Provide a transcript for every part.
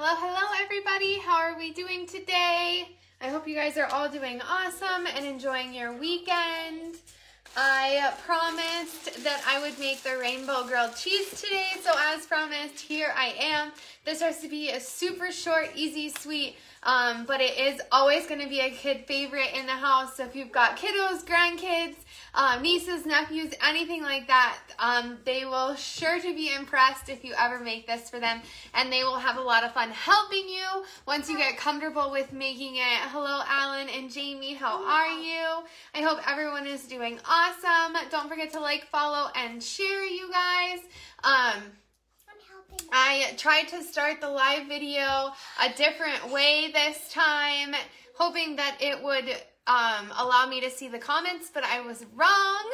Hello, hello everybody. How are we doing today? I hope you guys are all doing awesome and enjoying your weekend. I promised that I would make the rainbow grilled cheese today, so as promised, here I am. This recipe is super short, easy, sweet, but it is always going to be a kid favorite in the house. So if you've got kiddos, grandkids, nieces, nephews, anything like that, they will sure to be impressed if you ever make this for them, and they will have a lot of fun helping you once you get comfortable with making it. Hello, Alan and Jamie. How are you? I hope everyone is doing awesome. Don't forget to like, follow, and share, you guys. I tried to start the live video a different way this time, hoping that it would allow me to see the comments, but I was wrong.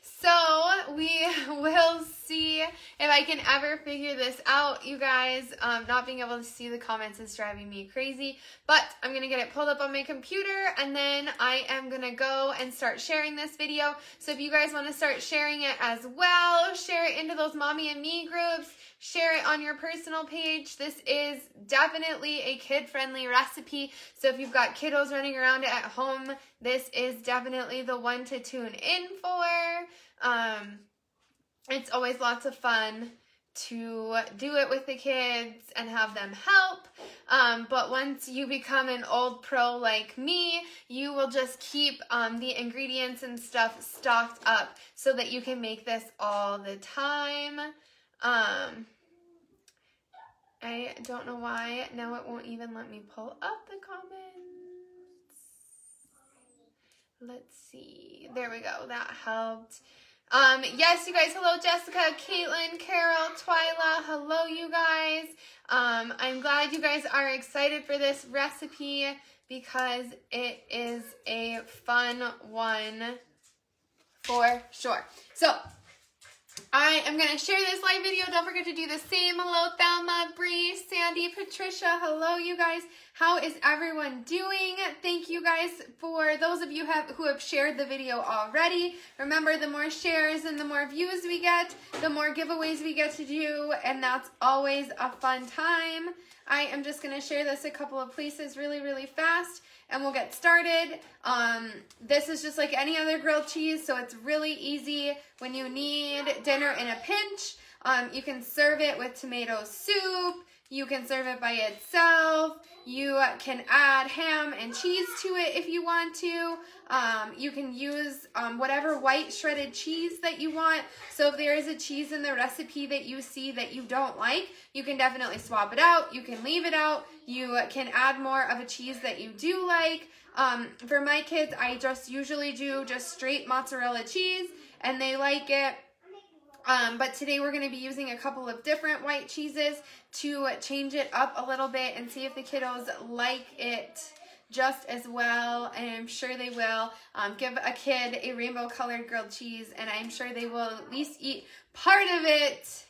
So we will see if I can ever figure this out, you guys. Not being able to see the comments is driving me crazy, but I'm going to get it pulled up on my computer, and then I am going to go and start sharing this video. So if you guys want to start sharing it as well, share it into those mommy and me groups, share it on your personal page. This is definitely a kid-friendly recipe, so if you've got kiddos running around at home, this is definitely the one to tune in for. It's always lots of fun to do it with the kids and have them help, but once you become an old pro like me, you will just keep the ingredients and stuff stocked up so that you can make this all the time. I don't know why now it won't even let me pull up the comments. Let's see. There we go. That helped. Yes, you guys. Hello, Jessica, Caitlin, Carol, Twyla. Hello, you guys. I'm glad you guys are excited for this recipe because it is a fun one for sure. So I am going to share this live video. Don't forget to do the same. Hello, Thelma, Bree, Sandy, Patricia. Hello, you guys. How is everyone doing? Thank you guys for those of you who have shared the video already. Remember, the more shares and the more views we get, the more giveaways we get to do, and that's always a fun time. I am just going to share this a couple of places really fast, and we'll get started. This is just like any other grilled cheese, so it's really easy when you need dinner in a pinch. You can serve it with tomato soup. You can serve it by itself. You can add ham and cheese to it if you want to. You can use whatever white shredded cheese that you want. So if there is a cheese in the recipe that you see that you don't like, you can definitely swap it out. You can leave it out. You can add more of a cheese that you do like. For my kids, I just usually do just straight mozzarella cheese, and they like it. But today we're going to be using a couple of different white cheeses to change it up a little bit and see if the kiddos like it just as well, and I'm sure they will. Give a kid a rainbow colored grilled cheese, and I'm sure they will at least eat part of it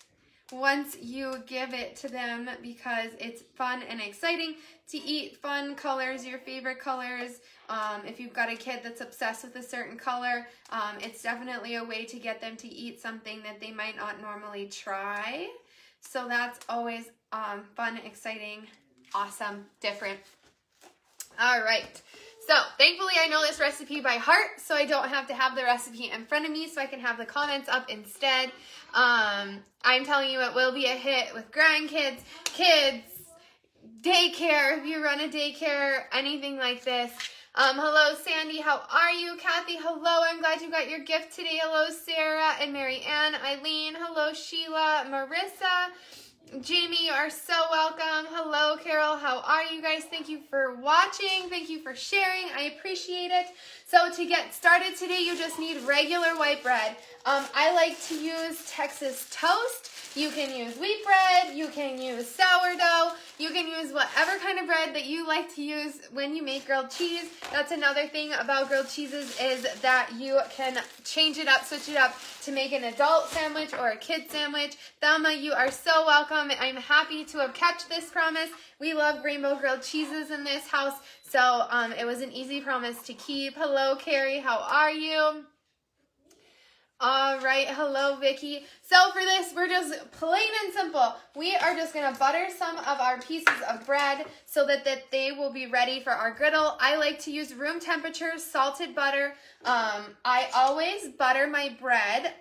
once you give it to them, because it's fun and exciting to eat fun colors, your favorite colors. If you've got a kid that's obsessed with a certain color, it's definitely a way to get them to eat something that they might not normally try. So that's always fun, exciting, awesome, different. All right. So thankfully I know this recipe by heart, so I don't have to have the recipe in front of me, so I can have the comments up instead. I'm telling you, it will be a hit with grandkids, kids, daycare, if you run a daycare, anything like this. Hello, Sandy. How are you? Kathy, hello. I'm glad you got your gift today. Hello, Sarah and Mary Ann. Eileen, hello, Sheila, Marissa. Jamie, you are so welcome. Hello, Carol. How are you guys? Thank you for watching. Thank you for sharing. I appreciate it. So to get started today, you just need regular white bread. I like to use Texas toast. You can use wheat bread. You can use sourdough. You can use whatever kind of bread that you like to use when you make grilled cheese. That's another thing about grilled cheeses, is that you can change it up, switch it up to make an adult sandwich or a kid sandwich. Thelma, you are so welcome. I'm happy to have kept this promise. We love rainbow grilled cheeses in this house, so it was an easy promise to keep. Hello, Carrie. How are you? All right, hello Vicky. So for this, we're just plain and simple. We are just gonna butter some of our pieces of bread so that they will be ready for our griddle. I like to use room temperature salted butter. I always butter my bread.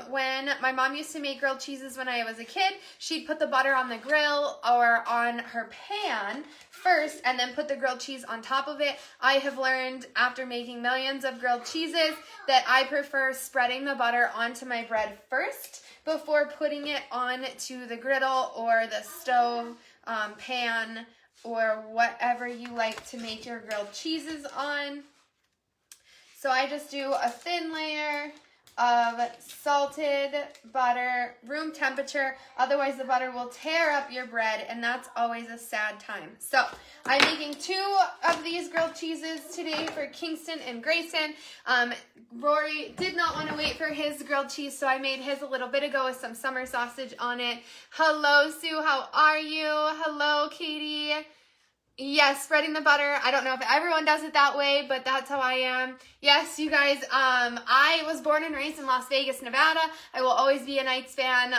When my mom used to make grilled cheeses when I was a kid, she'd put the butter on the grill or on her pan first and then put the grilled cheese on top of it. I have learned after making millions of grilled cheeses that I prefer spreading the butter onto my bread first before putting it onto the griddle or the stove, pan, or whatever you like to make your grilled cheeses on. So I just do a thin layer of salted butter, room temperature, otherwise the butter will tear up your bread and that's always a sad time. So I'm making 2 of these grilled cheeses today for Kingston and Grayson. Rory did not want to wait for his grilled cheese, so I made his a little bit ago with some summer sausage on it. Hello Sue, how are you? Hello Katie. Yes, spreading the butter. I don't know if everyone does it that way, but that's how I am. Yes, you guys, I was born and raised in Las Vegas, Nevada. I will always be a Knights fan.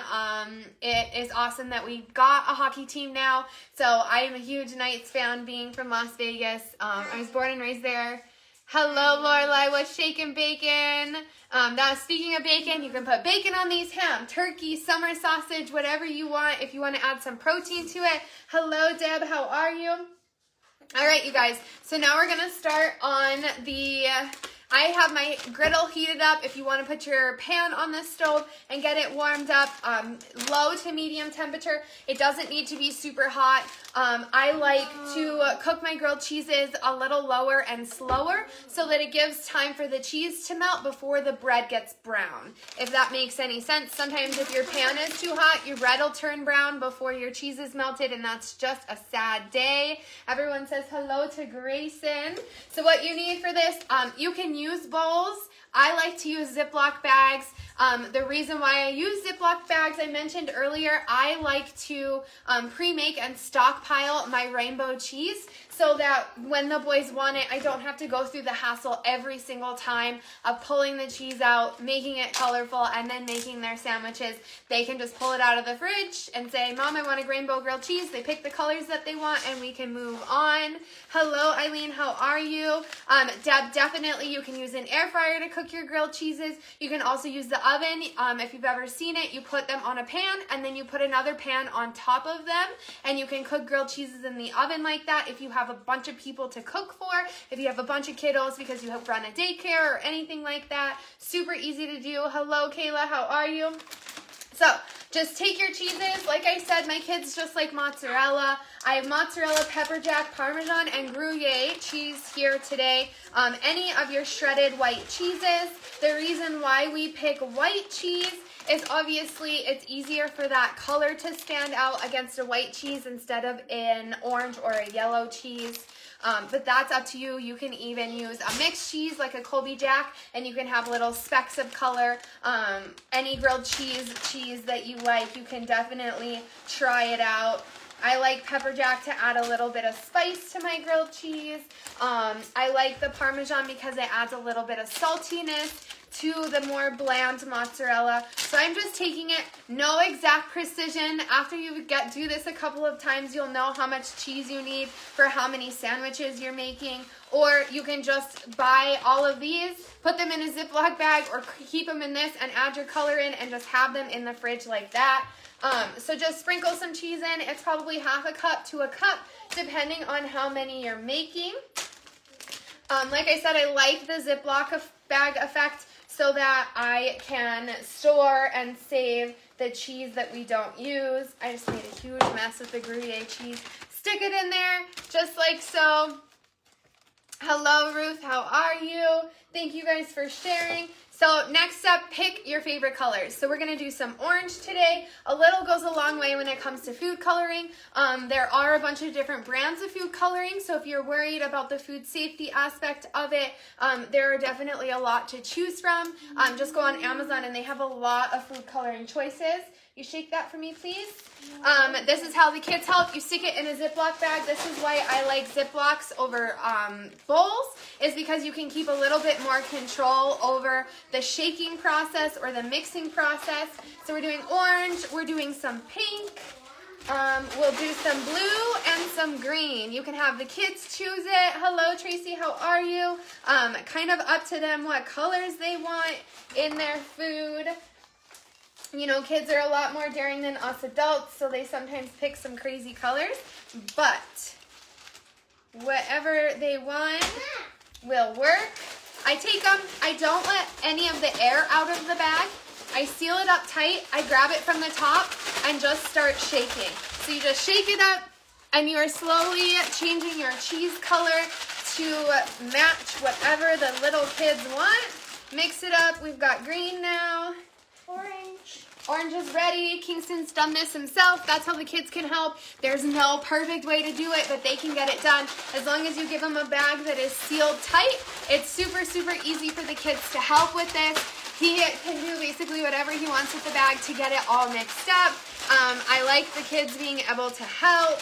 It is awesome that we got a hockey team now. So I am a huge Knights fan being from Las Vegas. I was born and raised there. Hello, Lorelai. What's shaking bacon? Now, speaking of bacon, you can put bacon on these, ham, turkey, summer sausage, whatever you want if you want to add some protein to it. Hello, Deb. How are you? All right, you guys, so now we're going to start on the, I have my griddle heated up. If you want to put your pan on the stove and get it warmed up, low to medium temperature. It doesn't need to be super hot. I like to cook my grilled cheeses a little lower and slower so that it gives time for the cheese to melt before the bread gets brown, if that makes any sense. Sometimes if your pan is too hot, your bread will turn brown before your cheese is melted, and that's just a sad day. Everyone says hello to Grayson. So what you need for this, you can use bowls. I like to use Ziploc bags. The reason why I use Ziploc bags, I mentioned earlier, I like to pre-make and stockpile my rainbow cheese so that when the boys want it, I don't have to go through the hassle every single time of pulling the cheese out, making it colorful, and then making their sandwiches. They can just pull it out of the fridge and say, Mom, I want a rainbow grilled cheese. They pick the colors that they want, and we can move on. Hello, Eileen. How are you? Deb, definitely you can use an air fryer to cook your grilled cheeses. You can also use the oven. If you've ever seen it, you put them on a pan, and then you put another pan on top of them, and you can cook grilled cheeses in the oven like that if you have a bunch of people to cook for, if you have a bunch of kiddos because you have run a daycare or anything like that. Super easy to do. Hello, Kayla. How are you? So just take your cheeses. Like I said, my kids just like mozzarella. I have mozzarella, pepper jack, parmesan, and gruyere cheese here today. Any of your shredded white cheeses. The reason why we pick white cheese is obviously it's easier for that color to stand out against a white cheese instead of an orange or a yellow cheese. But that's up to you. You can even use a mixed cheese like a Colby Jack, and you can have little specks of color. Any grilled cheese that you like, you can definitely try it out. I like pepper jack to add a little bit of spice to my grilled cheese. I like the Parmesan because it adds a little bit of saltiness to the more bland mozzarella. So I'm just taking it, no exact precision. After you do this a couple of times, you'll know how much cheese you need for how many sandwiches you're making. Or you can just buy all of these, put them in a Ziploc bag, or keep them in this and add your color in and just have them in the fridge like that. So just sprinkle some cheese in. It's probably half a cup to a cup, depending on how many you're making. Like I said, I like the Ziploc bag effect so that I can store and save the cheese that we don't use. I just made a huge mess with the Gruyere cheese. Stick it in there, just like so. Hello, Ruth. How are you? Thank you guys for sharing. So next up, pick your favorite colors. So we're going to do some orange today. A little goes a long way when it comes to food coloring. There are a bunch of different brands of food coloring. So if you're worried about the food safety aspect of it, there are definitely a lot to choose from. Just go on Amazon and they have a lot of food coloring choices. You shake that for me, please. This is how the kids help. You stick it in a Ziploc bag. This is why I like Ziplocs over bowls, is because you can keep a little bit more control over the shaking process or the mixing process. So we're doing orange, we're doing some pink, we'll do some blue and some green. You can have the kids choose it. Hello, Tracy, how are you? Kind of up to them what colors they want in their food. You know, kids are a lot more daring than us adults, so they sometimes pick some crazy colors, but whatever they want will work. I take them, I don't let any of the air out of the bag. I seal it up tight, I grab it from the top and just start shaking. So you just shake it up and you are slowly changing your cheese color to match whatever the little kids want. Mix it up, we've got green now. Orange. Orange is ready. Kingston's done this himself. That's how the kids can help. There's no perfect way to do it, but they can get it done. As long as you give them a bag that is sealed tight, it's super, super easy for the kids to help with this. He can do basically whatever he wants with the bag to get it all mixed up. I like the kids being able to help.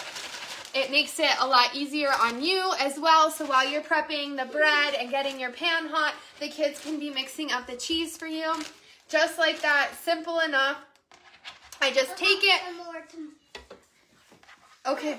It makes it a lot easier on you as well. So while you're prepping the bread and getting your pan hot, the kids can be mixing up the cheese for you. Just like that, simple enough. I just take it. Okay.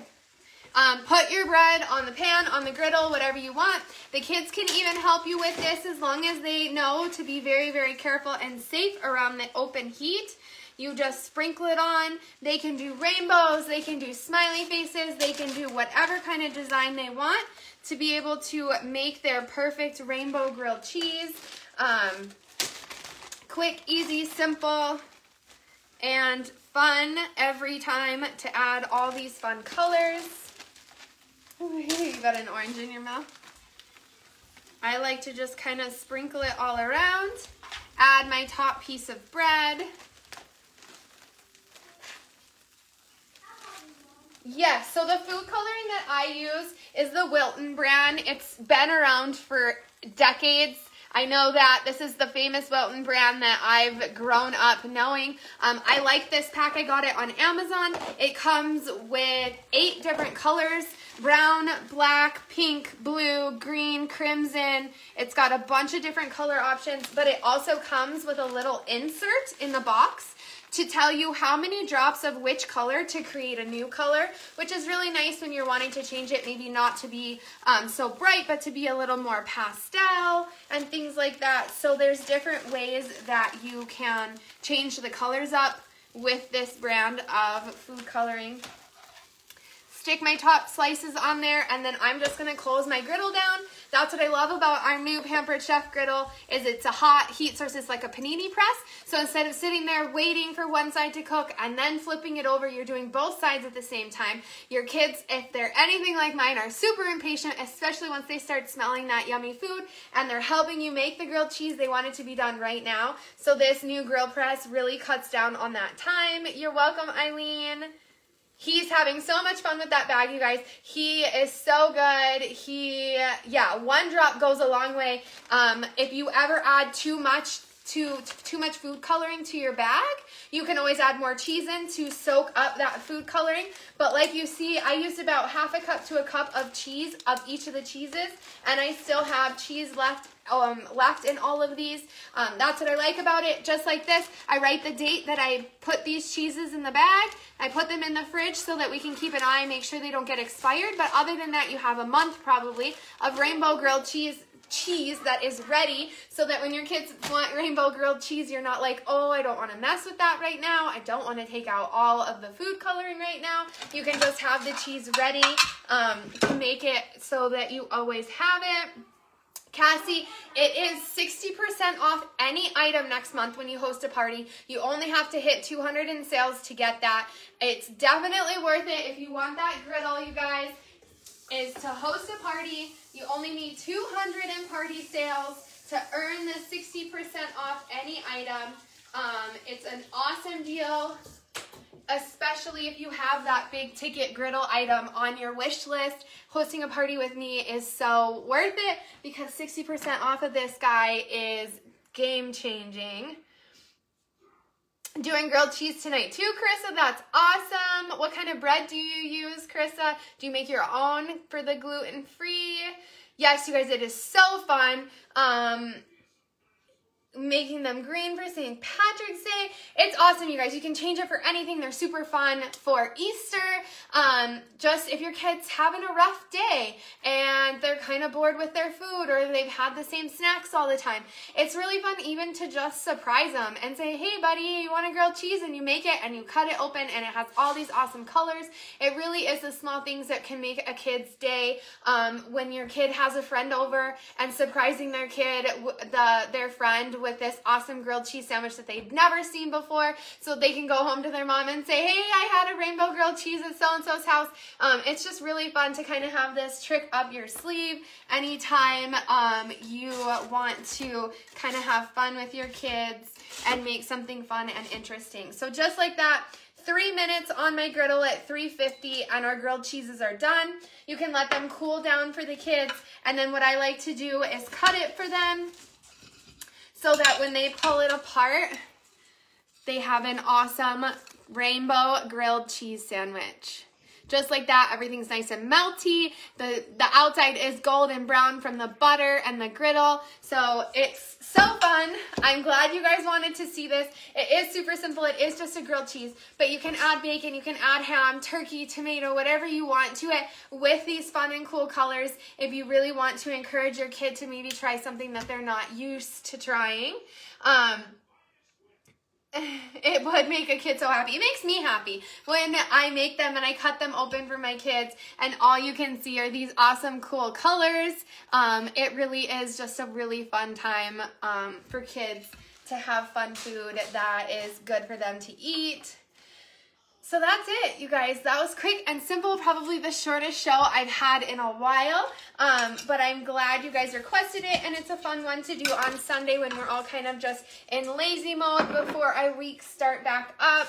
Put your bread on the pan, on the griddle, whatever you want. The kids can even help you with this as long as they know to be very, very careful and safe around the open heat. You just sprinkle it on. They can do rainbows, they can do smiley faces, they can do whatever kind of design they want to be able to make their perfect rainbow grilled cheese. Quick, easy, simple, and fun every time to add all these fun colors. Oh, you got an orange in your mouth. I like to just kind of sprinkle it all around. Add my top piece of bread. Yes, so the food coloring that I use is the Wilton brand. It's been around for decades. I know that this is the famous Wilton brand that I've grown up knowing. I like this pack. I got it on Amazon. It comes with 8 different colors: brown, black, pink, blue, green, crimson. It's got a bunch of different color options, but it also comes with a little insert in the box to tell you how many drops of which color to create a new color, which is really nice when you're wanting to change it, maybe not to be so bright, but to be a little more pastel and things like that. So there's different ways that you can change the colors up with this brand of food coloring. Stick my top slices on there, and then I'm just gonna close my griddle down. That's what I love about our new Pampered Chef griddle, is it's a hot heat source. It's like a panini press. So instead of sitting there waiting for one side to cook and then flipping it over, you're doing both sides at the same time. Your kids, if they're anything like mine, are super impatient, especially once they start smelling that yummy food and they're helping you make the grilled cheese. They want it to be done right now. So this new grill press really cuts down on that time. You're welcome, Eileen. He's having so much fun with that bag, you guys. He is so good. Yeah, one drop goes a long way. If you ever add too much food coloring to your bag, you can always add more cheese in to soak up that food coloring. But like you see, I used about half a cup to a cup of cheese of each of the cheeses, and I still have cheese left in all of these. That's what I like about it. Just like this, I write the date that I put these cheeses in the bag. I put them in the fridge so that we can keep an eye, make sure they don't get expired. But other than that, you have a month probably of rainbow grilled cheese that is ready, so that when your kids want rainbow grilled cheese, you're not like, oh, I don't want to mess with that right now. I don't want to take out all of the food coloring right now. You can just have the cheese ready to make it so that you always have it. Cassie, it is 60% off any item next month when you host a party. You only have to hit 200 in sales to get that. It's definitely worth it if you want that griddle, you guys, is to host a party. You only need 200 in party sales to earn the 60% off any item. It's an awesome deal, especially if you have that big ticket griddle item on your wish list. Hosting a party with me is so worth it because 60% off of this guy is game changing. doing grilled cheese tonight too, Carissa. That's awesome. What kind of bread do you use, Carissa? Do you make your own for the gluten-free? Yes, you guys, it is so fun. Making them green for St. Patrick's Day. It's awesome, you guys. You can change it for anything. They're super fun for Easter. Just if your kid's having a rough day and they're kind of bored with their food or they've had the same snacks all the time, it's really fun even to just surprise them and say, hey buddy, you want a grilled cheese? And you make it and you cut it open and it has all these awesome colors. It really is the small things that can make a kid's day. When your kid has a friend over and surprising their kid, their friend with this awesome grilled cheese sandwich that they've never seen before, so they can go home to their mom and say, hey, I had a rainbow grilled cheese at so-and-so's house. It's just really fun to kind of have this trick up your sleeve anytime you want to kind of have fun with your kids and make something fun and interesting. So just like that, 3 minutes on my griddle at 350 and our grilled cheeses are done. You can let them cool down for the kids, and then what I like to do is cut it for them so that when they pull it apart, they have an awesome rainbow grilled cheese sandwich. Just like that, everything's nice and melty. The outside is golden brown from the butter and the griddle. So it's so fun. I'm glad you guys wanted to see this. It is super simple. It is just a grilled cheese, but you can add bacon, you can add ham, turkey, tomato, whatever you want to it with these fun and cool colors if you really want to encourage your kid to maybe try something that they're not used to trying. It would make a kid so happy. It makes me happy when I make them and I cut them open for my kids and all you can see are these awesome cool colors. It really is just a really fun time for kids to have fun food that is good for them to eat. So that's it, you guys. That was quick and simple, probably the shortest show I've had in a while, but I'm glad you guys requested it, and it's a fun one to do on Sunday when we're all kind of just in lazy mode before our weeks start back up.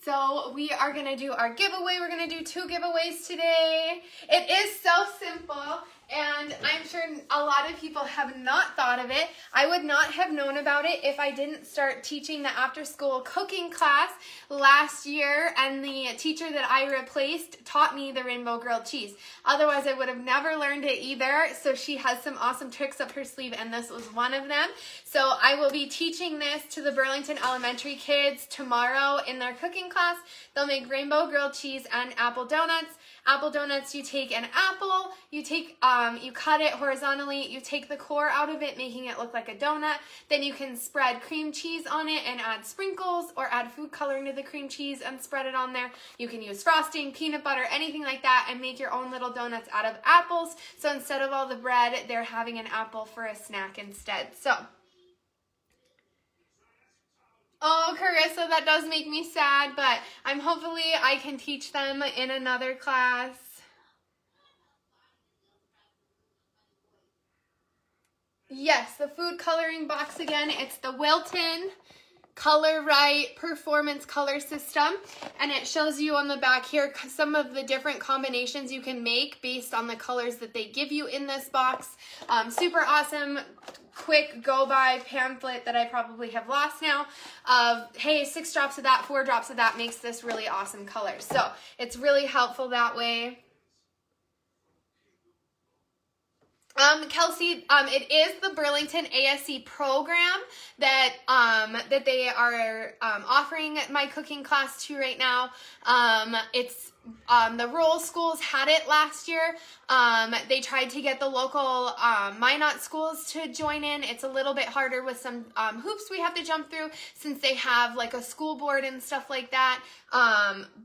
So we are going to do our giveaway. We're going to do 2 giveaways today. It is so simple. And I'm sure a lot of people have not thought of it. I would not have known about it if I didn't start teaching the after-school cooking class last year, and the teacher that I replaced taught me the rainbow grilled cheese. Otherwise, I would have never learned it either. So she has some awesome tricks up her sleeve, and this was one of them. So I will be teaching this to the Burlington Elementary kids tomorrow in their cooking class. They'll make rainbow grilled cheese and apple donuts. Apple donuts, you take an apple, you cut it horizontally, you take the core out of it, making it look like a donut. Then you can spread cream cheese on it and add sprinkles or add food coloring to the cream cheese and spread it on there. You can use frosting, peanut butter, anything like that, and make your own little donuts out of apples. So instead of all the bread, they're having an apple for a snack instead. So, oh, Carissa, that does make me sad, but hopefully I can teach them in another class. Yes, the food coloring box again. It's the Wilton Color Right Performance Color System, and it shows you on the back here some of the different combinations you can make based on the colors that they give you in this box. Super awesome, quick go-by pamphlet that I probably have lost now of, hey, 6 drops of that, 4 drops of that makes this really awesome color. So it's really helpful that way. Kelsey, it is the Burlington ASC program that that they are offering my cooking class to right now. It's the rural schools had it last year. They tried to get the local Minot schools to join in. It's a little bit harder with some hoops we have to jump through since they have like a school board and stuff like that.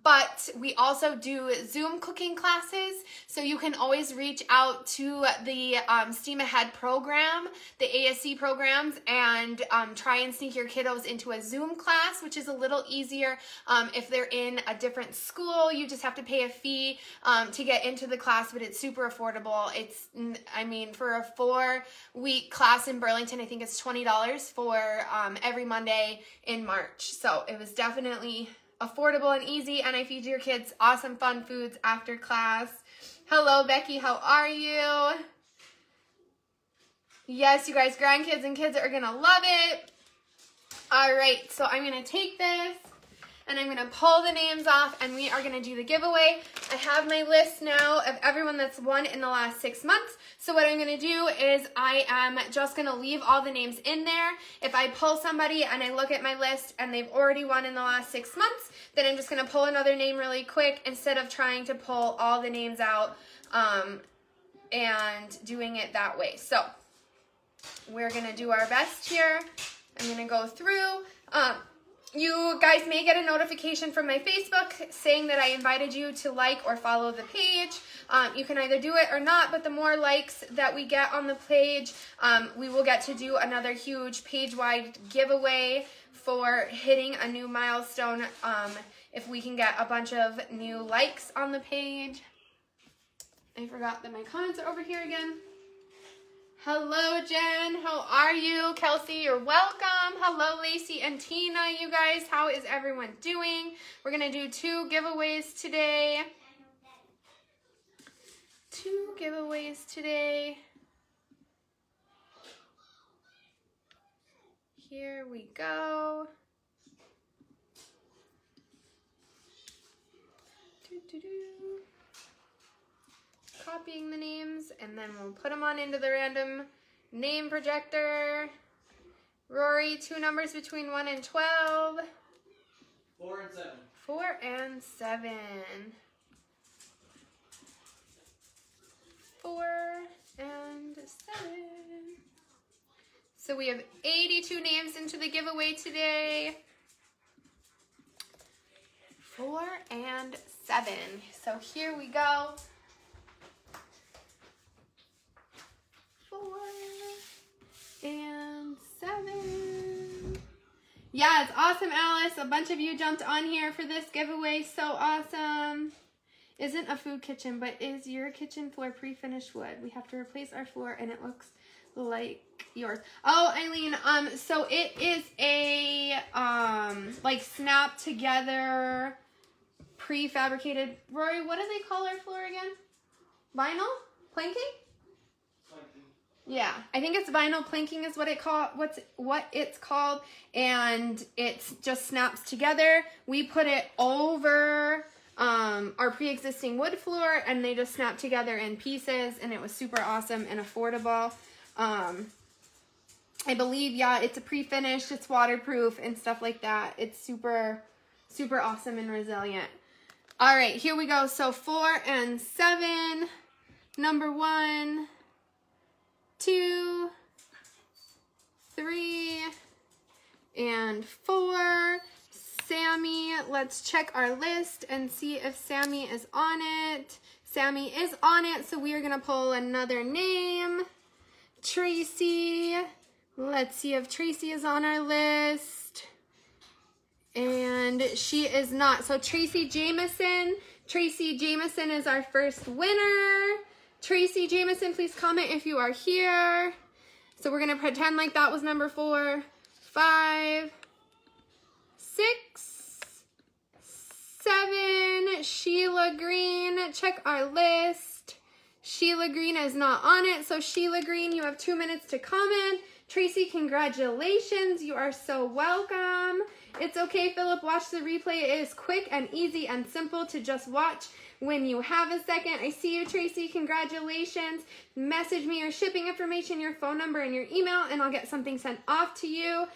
But we also do Zoom cooking classes, so you can always reach out to the STEAM Ahead program, the ASC programs, and try and sneak your kiddos into a Zoom class, which is a little easier. If they're in a different school, you just have to pay a fee to get into the class, but it's super affordable. It's, I mean, for a 4-week class in Burlington, I think it's $20 for every Monday in March. So it was definitely affordable and easy, and I feed your kids awesome fun foods after class. Hello, Becky, how are you? Yes, you guys, grandkids and kids are gonna love it. All right, so I'm gonna take this and I'm gonna pull the names off and we are gonna do the giveaway. I have my list now of everyone that's won in the last 6 months. So what I'm gonna do is I am just gonna leave all the names in there. If I pull somebody and I look at my list and they've already won in the last 6 months, then I'm just gonna pull another name really quick instead of trying to pull all the names out and doing it that way. So we're gonna do our best here. I'm gonna go through. You guys may get a notification from my Facebook saying that I invited you to like or follow the page. You can either do it or not, but the more likes that we get on the page, we will get to do another huge page-wide giveaway for hitting a new milestone if we can get a bunch of new likes on the page. I forgot that my comments are over here again. Hello, Jen. How are you? Kelsey, you're welcome. Hello, Lacey and Tina, you guys. How is everyone doing? We're going to do 2 giveaways today. 2 giveaways today. Here we go. Copying the names, and then we'll put them on into the random name projector. Rory, 2 numbers between 1 and 12. 4 and 7. 4 and 7. 4 and 7. So we have 82 names into the giveaway today. 4 and 7. So here we go. 4 and 7. Yeah, it's awesome, Alice. A bunch of you jumped on here for this giveaway. So awesome. Isn't a food kitchen, but is your kitchen floor pre-finished wood? We have to replace our floor and it looks like yours. Oh, Eileen, so it is a like snap together prefabricated. Rory, what do they call our floor again? Vinyl? Planking? Yeah, I think it's vinyl planking is what it's called, and it just snaps together. We put it over our pre-existing wood floor, and they just snap together in pieces, and it was super awesome and affordable. I believe, yeah, it's a pre-finished, it's waterproof and stuff like that. It's super, super awesome and resilient. All right, here we go. So 4 and 7, number 1, 2, 3, and 4. Sammy, let's check our list and see if Sammy is on it. Sammy is on it, so we are gonna pull another name. Tracy, let's see if Tracy is on our list. And she is not. So Tracy Jameson is our first winner. Tracy Jameson, please comment if you are here. So we're going to pretend like that was number 4, 5, 6, 7. Sheila Green, check our list. Sheila Green is not on it. So Sheila Green, you have 2 minutes to comment. Tracy, congratulations. You are so welcome. It's okay, Philip. Watch the replay. It is quick and easy and simple to just watch when you have a second. I see you, Tracy. Congratulations. Message me your shipping information, your phone number, and your email, and I'll get something sent off to you.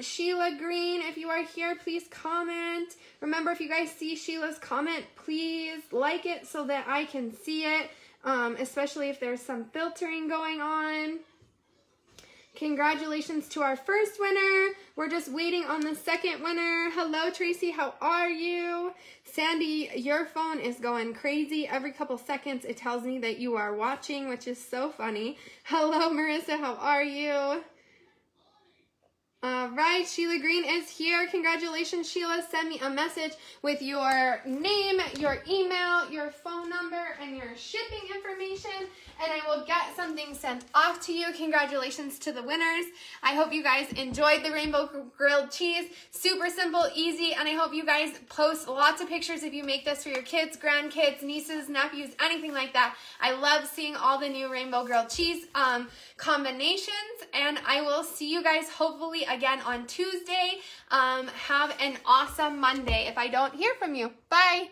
Sheila Green, if you are here, please comment. Remember, if you guys see Sheila's comment, please like it so that I can see it, especially if there's some filtering going on. Congratulations to our first winner. We're just waiting on the second winner. Hello, Tracy. How are you? Sandy, your phone is going crazy. Every couple seconds, it tells me that you are watching, which is so funny. Hello, Marissa. How are you? All right, Sheila Green is here. Congratulations, Sheila. Send me a message with your name, your email, your phone number, and your shipping information, and I will get something sent off to you. Congratulations to the winners. I hope you guys enjoyed the rainbow grilled cheese. Super simple, easy, and I hope you guys post lots of pictures if you make this for your kids, grandkids, nieces, nephews, anything like that. I love seeing all the new rainbow grilled cheese combinations, and I will see you guys hopefully again on Tuesday. Have an awesome Monday if I don't hear from you. Bye.